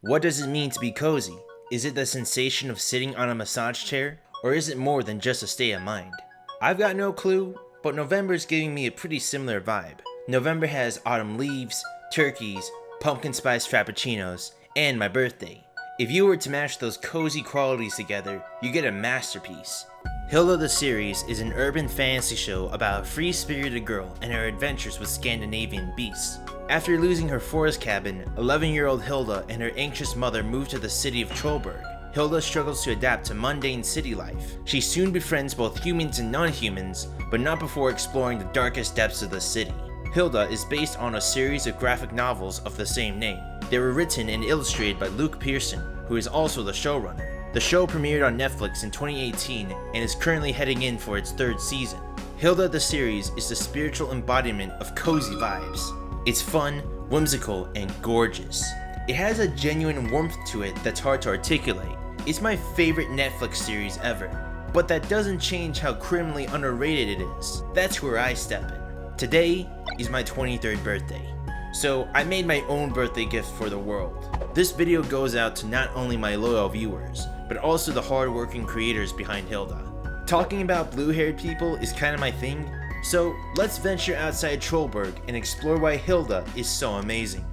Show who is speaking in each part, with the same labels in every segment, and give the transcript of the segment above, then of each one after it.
Speaker 1: What does it mean to be cozy? Is it the sensation of sitting on a massage chair, or is it more than just a state of mind? I've got no clue, but November is giving me a pretty similar vibe. November has autumn leaves, turkeys, pumpkin spice frappuccinos, and my birthday. If you were to mash those cozy qualities together, you get a masterpiece. Hilda the series is an urban fantasy show about a free-spirited girl and her adventures with Scandinavian beasts. After losing her forest cabin, 11-year-old Hilda and her anxious mother move to the city of Trollberg. Hilda struggles to adapt to mundane city life. She soon befriends both humans and non-humans, but not before exploring the darkest depths of the city. Hilda is based on a series of graphic novels of the same name. They were written and illustrated by Luke Pearson, who is also the showrunner. The show premiered on Netflix in 2018 and is currently heading in for its third season. Hilda the series is the spiritual embodiment of cozy vibes. It's fun, whimsical, and gorgeous. It has a genuine warmth to it that's hard to articulate. It's my favorite Netflix series ever, but that doesn't change how criminally underrated it is. That's where I step in. Today is my 23rd birthday, so I made my own birthday gift for the world. This video goes out to not only my loyal viewers, but also the hard-working creators behind Hilda. Talking about blue-haired people is kind of my thing, so let's venture outside Trollberg and explore why Hilda is so amazing.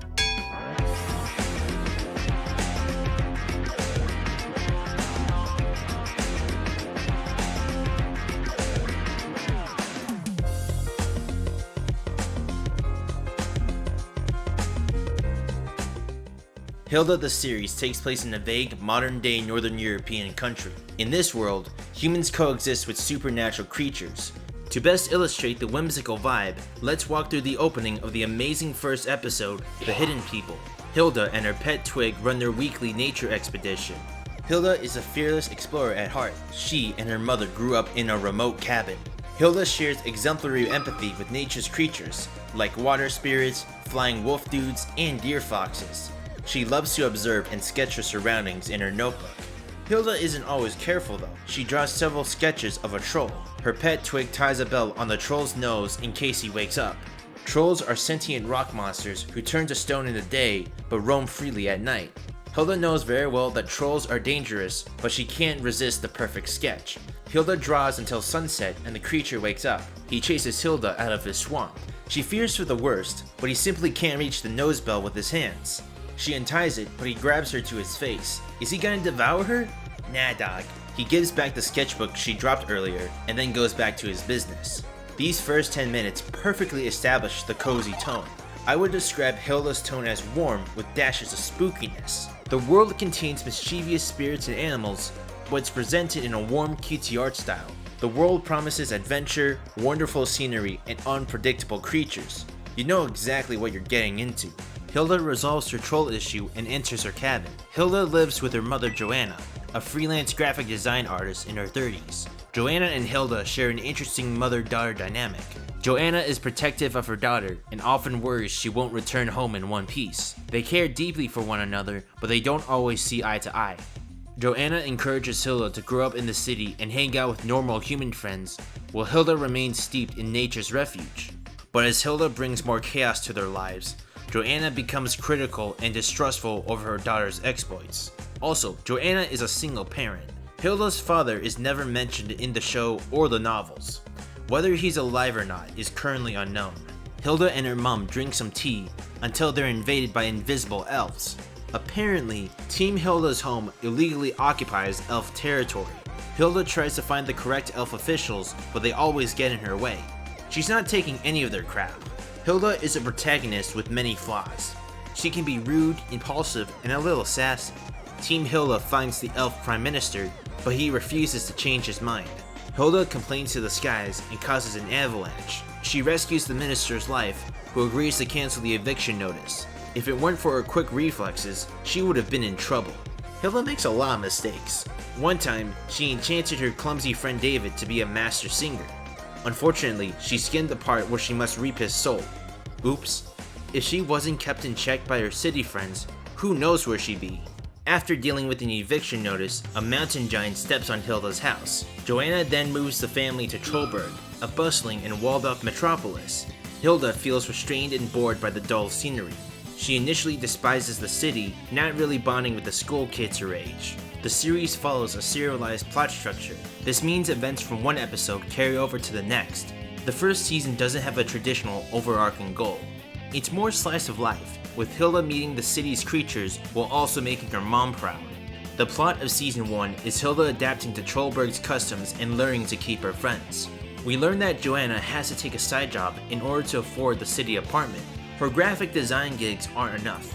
Speaker 1: Hilda the series takes place in a vague, modern-day Northern European country. In this world, humans coexist with supernatural creatures. To best illustrate the whimsical vibe, let's walk through the opening of the amazing first episode, The Hidden People. Hilda and her pet Twig run their weekly nature expedition. Hilda is a fearless explorer at heart. She and her mother grew up in a remote cabin. Hilda shares exemplary empathy with nature's creatures, like water spirits, flying wolf dudes, and deer foxes. She loves to observe and sketch her surroundings in her notebook. Hilda isn't always careful though. She draws several sketches of a troll. Her pet Twig ties a bell on the troll's nose in case he wakes up. Trolls are sentient rock monsters who turn to stone in the day but roam freely at night. Hilda knows very well that trolls are dangerous, but she can't resist the perfect sketch. Hilda draws until sunset and the creature wakes up. He chases Hilda out of his swamp. She fears for the worst, but he simply can't reach the nose bell with his hands. She unties it, but he grabs her to his face. Is he gonna devour her? Nah, dog. He gives back the sketchbook she dropped earlier, and then goes back to his business. These first 10 minutes perfectly establish the cozy tone. I would describe Hilda's tone as warm with dashes of spookiness. The world contains mischievous spirits and animals, but it's presented in a warm, cutesy art style. The world promises adventure, wonderful scenery, and unpredictable creatures. You know exactly what you're getting into. Hilda resolves her troll issue and enters her cabin. Hilda lives with her mother Joanna, a freelance graphic design artist in her 30s. Joanna and Hilda share an interesting mother-daughter dynamic. Joanna is protective of her daughter and often worries she won't return home in one piece. They care deeply for one another, but they don't always see eye to eye. Joanna encourages Hilda to grow up in the city and hang out with normal human friends, while Hilda remains steeped in nature's refuge. But as Hilda brings more chaos to their lives, Joanna becomes critical and distrustful over her daughter's exploits. Also, Joanna is a single parent. Hilda's father is never mentioned in the show or the novels. Whether he's alive or not is currently unknown. Hilda and her mom drink some tea until they're invaded by invisible elves. Apparently, Team Hilda's home illegally occupies elf territory. Hilda tries to find the correct elf officials, but they always get in her way. She's not taking any of their crap. Hilda is a protagonist with many flaws. She can be rude, impulsive, and a little sassy. Team Hilda finds the elf prime minister, but he refuses to change his mind. Hilda complains to the skies and causes an avalanche. She rescues the minister's life, who agrees to cancel the eviction notice. If it weren't for her quick reflexes, she would have been in trouble. Hilda makes a lot of mistakes. One time, she enchanted her clumsy friend David to be a master singer. Unfortunately, she skimmed the part where she must reap his soul. Oops. If she wasn't kept in check by her city friends, who knows where she'd be. After dealing with an eviction notice, a mountain giant steps on Hilda's house. Joanna then moves the family to Trollberg, a bustling and walled-off metropolis. Hilda feels restrained and bored by the dull scenery. She initially despises the city, not really bonding with the school kids her age. The series follows a serialized plot structure. This means events from one episode carry over to the next. The first season doesn't have a traditional overarching goal. It's more slice of life, with Hilda meeting the city's creatures while also making her mom proud. The plot of season 1 is Hilda adapting to Trollberg's customs and learning to keep her friends. We learn that Joanna has to take a side job in order to afford the city apartment. Her graphic design gigs aren't enough.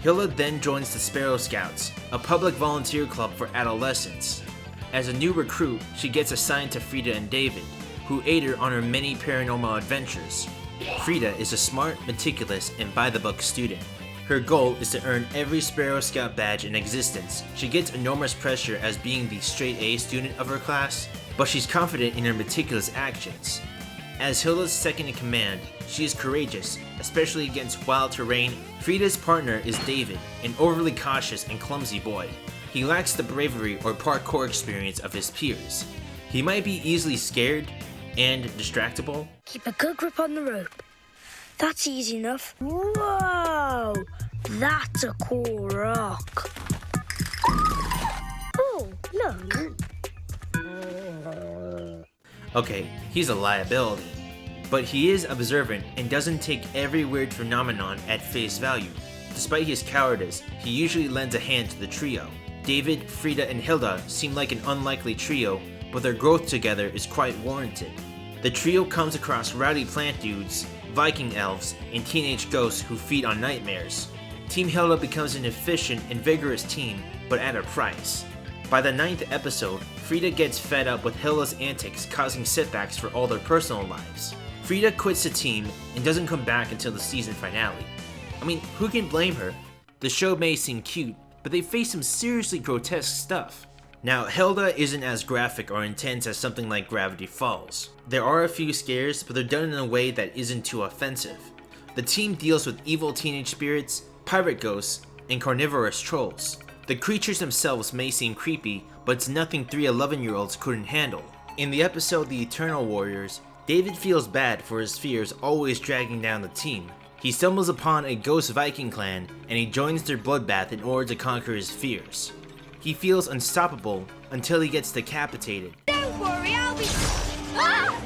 Speaker 1: Hilda then joins the Sparrow Scouts, a public volunteer club for adolescents. As a new recruit, she gets assigned to Frida and David, who aid her on her many paranormal adventures. Frida is a smart, meticulous, and by-the-book student. Her goal is to earn every Sparrow Scout badge in existence. She gets enormous pressure as being the straight A student of her class, but she's confident in her meticulous actions. As Hilda's second in command, she is courageous, especially against wild terrain. Frida's partner is David, an overly cautious and clumsy boy. He lacks the bravery or parkour experience of his peers. He might be easily scared and distractible.
Speaker 2: Keep a good grip on the rope. That's easy enough. Whoa! That's a cool rock. Oh, look.
Speaker 1: Okay, he's a liability. But he is observant and doesn't take every weird phenomenon at face value. Despite his cowardice, he usually lends a hand to the trio. David, Frida, and Hilda seem like an unlikely trio, but their growth together is quite warranted. The trio comes across rowdy plant dudes, Viking elves, and teenage ghosts who feed on nightmares. Team Hilda becomes an efficient and vigorous team, but at a price. By the 9th episode, Frida gets fed up with Hilda's antics causing setbacks for all their personal lives. Frida quits the team and doesn't come back until the season finale. I mean, who can blame her? The show may seem cute, but they face some seriously grotesque stuff. Now, Hilda isn't as graphic or intense as something like Gravity Falls. There are a few scares, but they're done in a way that isn't too offensive. The team deals with evil teenage spirits, pirate ghosts, and carnivorous trolls. The creatures themselves may seem creepy, but it's nothing 3 11-year-olds couldn't handle. In the episode The Eternal Warriors, David feels bad for his fears always dragging down the team. He stumbles upon a ghost Viking clan, and he joins their bloodbath in order to conquer his fears. He feels unstoppable until he gets decapitated.
Speaker 2: Don't worry, I'll be... Ah!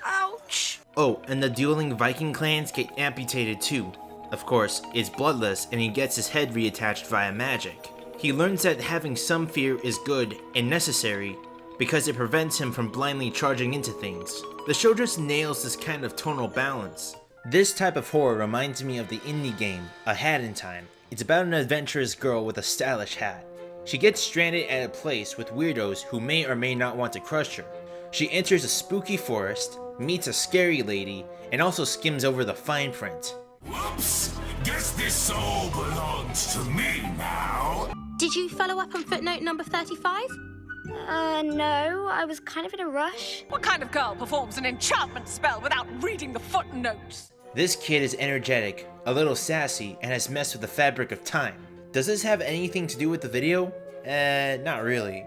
Speaker 2: Ouch!
Speaker 1: Oh, and the dueling Viking clans get amputated too. Of course, it's bloodless and he gets his head reattached via magic. He learns that having some fear is good and necessary because it prevents him from blindly charging into things. The show just nails this kind of tonal balance. This type of horror reminds me of the indie game, A Hat in Time. It's about an adventurous girl with a stylish hat. She gets stranded at a place with weirdos who may or may not want to crush her. She enters a spooky forest, meets a scary lady, and also skims over the fine print.
Speaker 3: Whoops! Guess this soul belongs to me now.
Speaker 4: Did you follow up on footnote number 35?
Speaker 2: No, I was kind of in a rush.
Speaker 5: What kind of girl performs an enchantment spell without reading the footnotes?
Speaker 1: This kid is energetic, a little sassy, and has messed with the fabric of time. Does this have anything to do with the video? Not really.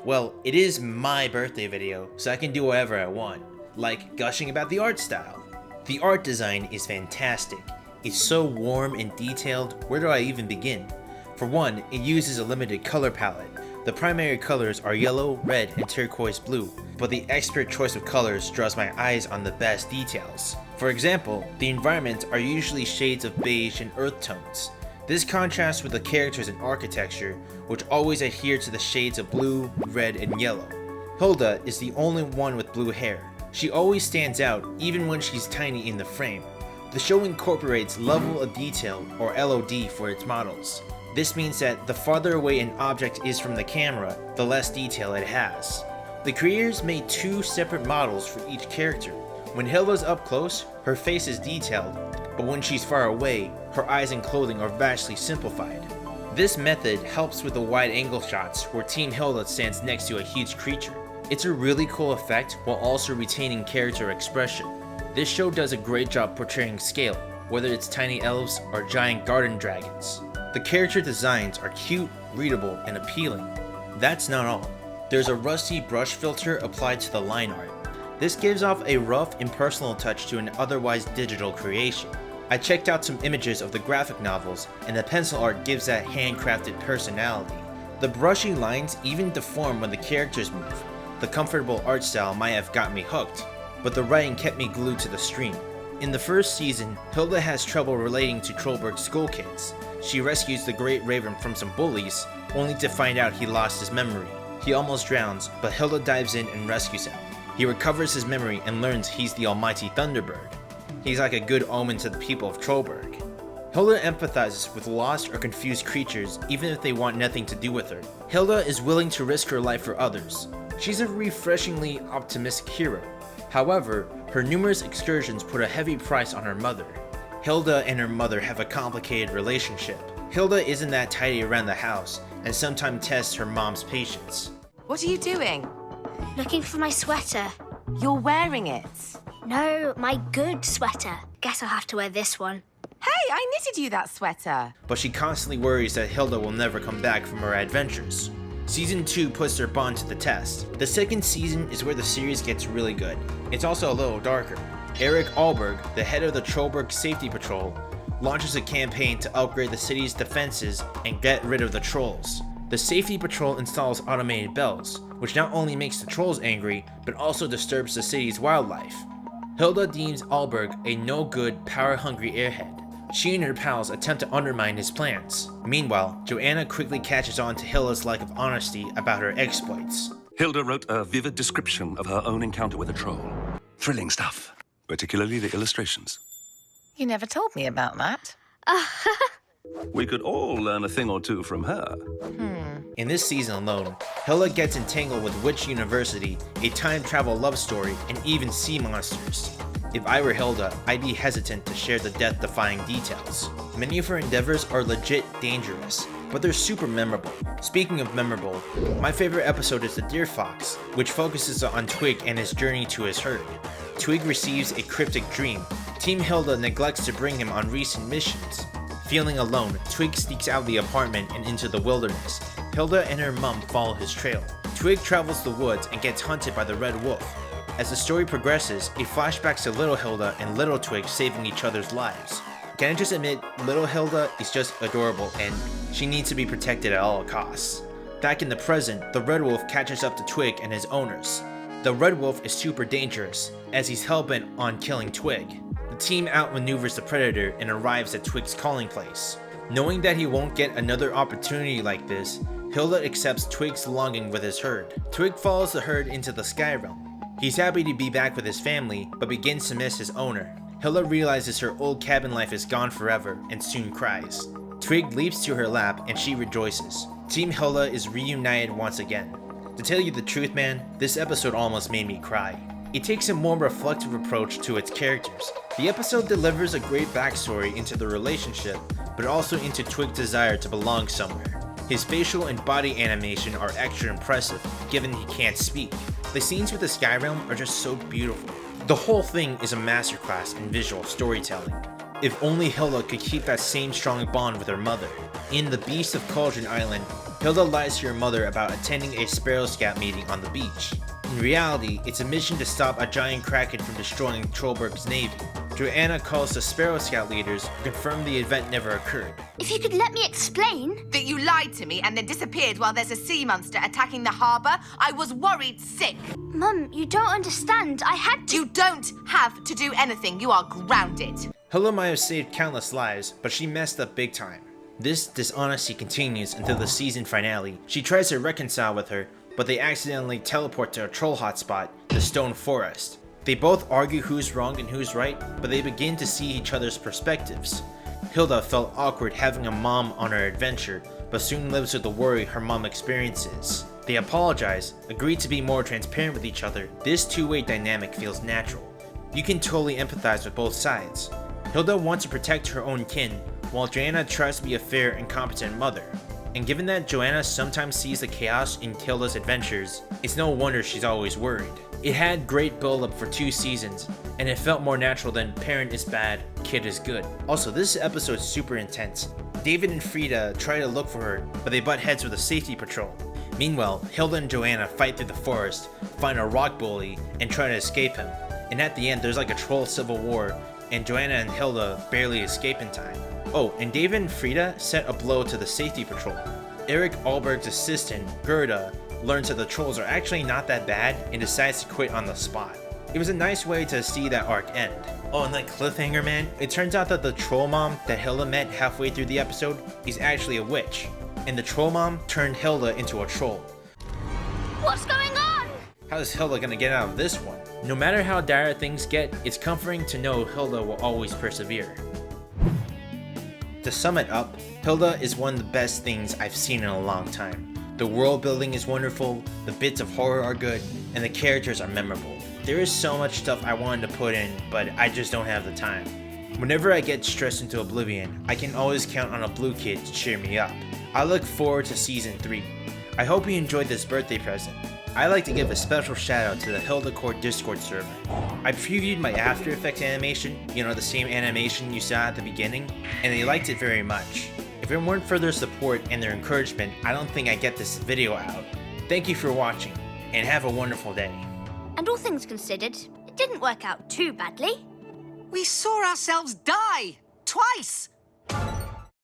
Speaker 1: Well, it is my birthday video, so I can do whatever I want, like gushing about the art style. The art design is fantastic. It's so warm and detailed, where do I even begin? For one, it uses a limited color palette. The primary colors are yellow, red, and turquoise blue, but the expert choice of colors draws my eyes on the best details. For example, the environments are usually shades of beige and earth tones. This contrasts with the characters and architecture, which always adhere to the shades of blue, red, and yellow. Hilda is the only one with blue hair. She always stands out, even when she's tiny in the frame. The show incorporates level of detail, or LOD, for its models. This means that the farther away an object is from the camera, the less detail it has. The creators made 2 separate models for each character. When Hilda's up close, her face is detailed, but when she's far away, her eyes and clothing are vastly simplified. This method helps with the wide-angle shots where Team Hilda stands next to a huge creature. It's a really cool effect while also retaining character expression. This show does a great job portraying scale, whether it's tiny elves or giant garden dragons. The character designs are cute, readable, and appealing. That's not all. There's a rusty brush filter applied to the line art. This gives off a rough, impersonal touch to an otherwise digital creation. I checked out some images of the graphic novels, and the pencil art gives that handcrafted personality. The brushy lines even deform when the characters move. The comfortable art style might have got me hooked, but the writing kept me glued to the stream. In the first season, Hilda has trouble relating to Trollberg's school kids. She rescues the Great Raven from some bullies, only to find out he lost his memory. He almost drowns, but Hilda dives in and rescues him. He recovers his memory and learns he's the almighty Thunderbird. He's like a good omen to the people of Trollberg. Hilda empathizes with lost or confused creatures even if they want nothing to do with her. Hilda is willing to risk her life for others. She's a refreshingly optimistic hero. However, her numerous excursions put a heavy price on her mother. Hilda and her mother have a complicated relationship. Hilda isn't that tidy around the house and sometimes tests her mom's patience.
Speaker 6: What are you doing?
Speaker 2: Looking for my sweater.
Speaker 6: You're wearing it.
Speaker 2: No, my good sweater. Guess I'll have to wear this one.
Speaker 6: Hey, I knitted you that sweater.
Speaker 1: But she constantly worries that Hilda will never come back from her adventures. Season 2 puts their bond to the test. The second season is where the series gets really good. It's also a little darker. Eric Alberg, the head of the Trollberg Safety Patrol, launches a campaign to upgrade the city's defenses and get rid of the trolls. The Safety Patrol installs automated bells, which not only makes the trolls angry, but also disturbs the city's wildlife. Hilda deems Alberg a no-good, power-hungry airhead. She and her pals attempt to undermine his plans. Meanwhile, Joanna quickly catches on to Hilda's lack of honesty about her exploits.
Speaker 7: Hilda wrote a vivid description of her own encounter with a troll. Thrilling stuff, particularly the illustrations.
Speaker 6: You never told me about that.
Speaker 7: We could all learn a thing or two from her.
Speaker 1: In this season alone, Hilda gets entangled with Witch University, a time travel love story, and even sea monsters. If I were Hilda, I'd be hesitant to share the death-defying details. Many of her endeavors are legit dangerous, but they're super memorable. Speaking of memorable, my favorite episode is the Deer Fox, which focuses on Twig and his journey to his herd. Twig receives a cryptic dream. Team Hilda neglects to bring him on recent missions. Feeling alone, Twig sneaks out of the apartment and into the wilderness. Hilda and her mom follow his trail. Twig travels the woods and gets hunted by the Red Wolf. As the story progresses, it flashbacks to Little Hilda and Little Twig saving each other's lives. Can I just admit, Little Hilda is just adorable and she needs to be protected at all costs. Back in the present, the Red Wolf catches up to Twig and his owners. The Red Wolf is super dangerous, as he's hellbent on killing Twig. The team outmaneuvers the Predator and arrives at Twig's calling place. Knowing that he won't get another opportunity like this, Hilda accepts Twig's longing with his herd. Twig follows the herd into the Sky Realm. He's happy to be back with his family, but begins to miss his owner. Hilda realizes her old cabin life is gone forever and soon cries. Twig leaps to her lap and she rejoices. Team Hilda is reunited once again. To tell you the truth, man, this episode almost made me cry. It takes a more reflective approach to its characters. The episode delivers a great backstory into the relationship, but also into Twig's desire to belong somewhere. His facial and body animation are extra impressive, given he can't speak. The scenes with the Sky Realm are just so beautiful. The whole thing is a masterclass in visual storytelling. If only Hilda could keep that same strong bond with her mother. In The Beast of Cauldron Island, Hilda lies to her mother about attending a Sparrow Scout meeting on the beach. In reality, it's a mission to stop a giant kraken from destroying Trollberg's navy. Joanna calls the Sparrow Scout leaders to confirm the event never occurred.
Speaker 2: If you could let me explain.
Speaker 6: That you lied to me and then disappeared while there's a sea monster attacking the harbour? I was worried sick.
Speaker 2: Mum, you don't understand. I had to.
Speaker 6: You don't have to do anything. You are grounded.
Speaker 1: Hilda might have saved countless lives, but she messed up big time. This dishonesty continues until the season finale. She tries to reconcile with her, but they accidentally teleport to a troll hotspot, the Stone Forest. They both argue who's wrong and who's right, but they begin to see each other's perspectives. Hilda felt awkward having a mom on her adventure, but soon lives with the worry her mom experiences. They apologize, agree to be more transparent with each other. This two-way dynamic feels natural. You can totally empathize with both sides. Hilda wants to protect her own kin, while Joanna tries to be a fair and competent mother. And given that Joanna sometimes sees the chaos in Hilda's adventures, it's no wonder she's always worried. It had great build-up for 2 seasons, and it felt more natural than parent is bad, kid is good. Also, this episode is super intense. David and Frida try to look for her, but they butt heads with a safety patrol. Meanwhile, Hilda and Joanna fight through the forest, find a rock bully, and try to escape him. And at the end, there's like a troll civil war and Joanna and Hilda barely escape in time. Oh, and David and Frida set a blow to the safety patrol. Eric Alberg's assistant, Gerda, learns that the trolls are actually not that bad and decides to quit on the spot. It was a nice way to see that arc end. Oh, and that cliffhanger, man, it turns out that the troll mom that Hilda met halfway through the episode is actually a witch, and the troll mom turned Hilda into a troll.
Speaker 2: What's going on?
Speaker 1: How is Hilda gonna get out of this one? No matter how dire things get, it's comforting to know Hilda will always persevere. To sum it up, Hilda is one of the best things I've seen in a long time. The world building is wonderful, the bits of horror are good, and the characters are memorable. There is so much stuff I wanted to put in, but I just don't have the time. Whenever I get stressed into oblivion, I can always count on a blue kid to cheer me up. I look forward to season 3. I hope you enjoyed this birthday present. I'd like to give a special shout out to the Hilda Court Discord server. I previewed my After Effects animation, you know, the same animation you saw at the beginning, and they liked it very much. If it weren't for their support and their encouragement, I don't think I'd get this video out. Thank you for watching, and have a wonderful day.
Speaker 2: And all things considered, it didn't work out too badly.
Speaker 5: We saw ourselves die! Twice!